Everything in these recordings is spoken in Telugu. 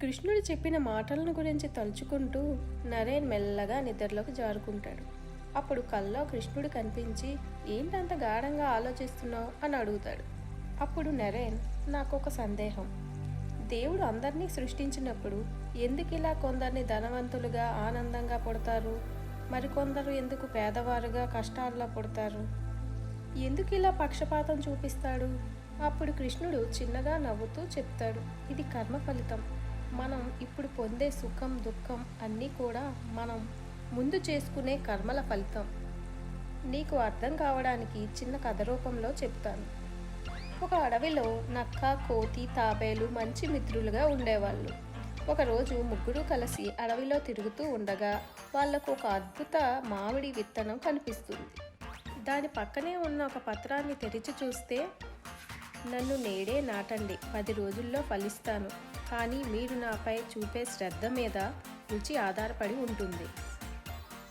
కృష్ణుడు చెప్పిన మాటలను గురించి తలుచుకుంటూ నరేన్ మెల్లగా నిద్రలోకి జారుకుంటాడు. అప్పుడు కల్లో కృష్ణుడు కనిపించి, ఏంటంత గాఢంగా ఆలోచిస్తున్నావు అని అడుగుతాడు. అప్పుడు నరేన్, నాకొక సందేహం. దేవుడు అందరినీ సృష్టించినప్పుడు ఎందుకు ఇలా కొందరిని ధనవంతులుగా ఆనందంగా పుడతారు, మరికొందరు ఎందుకు పేదవారుగా కష్టాల్లో పుడతారు, ఎందుకు ఇలా పక్షపాతం చూపిస్తాడు? అప్పుడు కృష్ణుడు చిన్నగా నవ్వుతూ చెప్తాడు, ఇది కర్మ ఫలితం. మనం ఇప్పుడు పొందే సుఖం దుఃఖం అన్నీ కూడా మనం ముందు చేసుకునే కర్మల ఫలితం. నీకు అర్థం కావడానికి చిన్న కథ రూపంలో చెప్తాను. ఒక అడవిలో నక్క, కోతి, తాబేలు మంచి మిత్రులుగా ఉండేవాళ్ళు. ఒకరోజు ముగ్గురు కలిసి అడవిలో తిరుగుతూ ఉండగా వాళ్లకు ఒక అద్భుత మామిడి విత్తనం కనిపిస్తుంది. దాని పక్కనే ఉన్న ఒక పత్రాన్ని తెరిచి చూస్తే, నన్ను నేడే నాటండి, 10 రోజుల్లో ఫలిస్తాను, కానీ మీరు నాపై చూపే శ్రద్ధ మీద రుచి ఆధారపడి ఉంటుంది.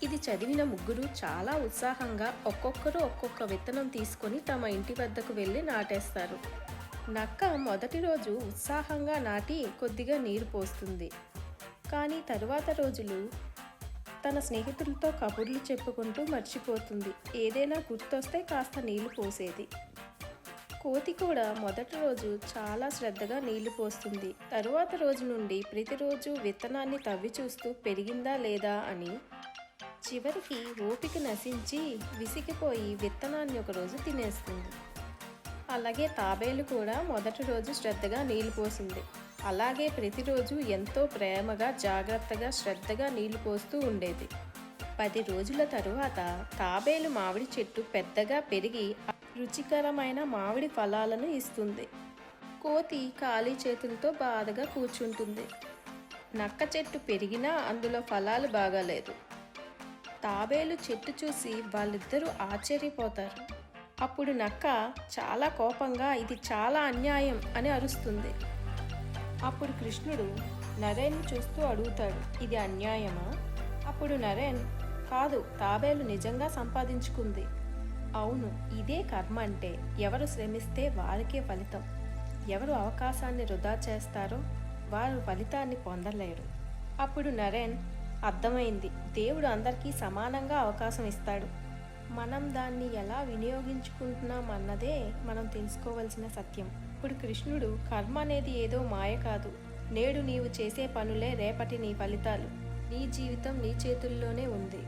ఇది చదివిన ముగ్గురు చాలా ఉత్సాహంగా ఒక్కొక్కరు ఒక్కొక్క విత్తనం తీసుకొని తమ ఇంటి వద్దకు వెళ్ళి నాటేస్తారు. నక్క మొదటి రోజు ఉత్సాహంగా నాటి కొద్దిగా నీరు పోస్తుంది. కానీ తరువాత రోజులు తన స్నేహితులతో కబుర్లు చెప్పుకుంటూ మర్చిపోతుంది. ఏదైనా గుర్తొస్తే కాస్త నీళ్లు పోసేది. కోతి కూడా మొదటి రోజు చాలా శ్రద్ధగా నీళ్లు పోస్తుంది. తరువాత రోజు నుండి ప్రతిరోజు విత్తనాన్ని తవ్వి చూస్తూ పెరిగిందా లేదా అని, చివరికి ఓపిక నశించి విసిగిపోయి విత్తనాన్ని ఒకరోజు తినేస్తుంది. అలాగే తాబేలు కూడా మొదటి రోజు శ్రద్ధగా నీళ్లు పోసింది. అలాగే ప్రతిరోజు ఎంతో ప్రేమగా జాగ్రత్తగా శ్రద్ధగా నీళ్లు పోస్తూ ఉండేది. 10 రోజుల తరువాత తాబేలు మామిడి చెట్టు పెద్దగా పెరిగి రుచికరమైన మామిడి ఫలాలను ఇస్తుంది. కోతి ఖాళీ చేతులతో బాధగా కూర్చుంటుంది. నక్క చెట్టు పెరిగినా అందులో ఫలాలు బాగాలేదు. తాబేలు చెట్టు చూసి వాళ్ళిద్దరూ ఆశ్చర్యపోతారు. అప్పుడు నక్క చాలా కోపంగా, ఇది చాలా అన్యాయం అని అరుస్తుంది. అప్పుడు కృష్ణుడు నరేన్ చూస్తూ అడుగుతాడు, ఇది అన్యాయమా? అప్పుడు నరేన్, కాదు, తాబేలు నిజంగా సంపాదించుకుంది. అవును, ఇదే కర్మ అంటే. ఎవరు శ్రమిస్తే వారికే ఫలితం. ఎవరు అవకాశాన్ని వృధా చేస్తారో వారు ఫలితాన్ని పొందలేరు. అప్పుడు నరేన్, అర్థమైంది, దేవుడు అందరికీ సమానంగా అవకాశం ఇస్తాడు. మనం దాన్ని ఎలా వినియోగించుకుంటున్నాం అన్నదే మనం తెలుసుకోవాల్సిన సత్యం. ఇప్పుడు కృష్ణుడు, కర్మ అనేది ఏదో మాయ కాదు. నేడు నీవు చేసే పనులే రేపటి నీ ఫలితాలు. నీ జీవితం నీ చేతుల్లోనే ఉంది.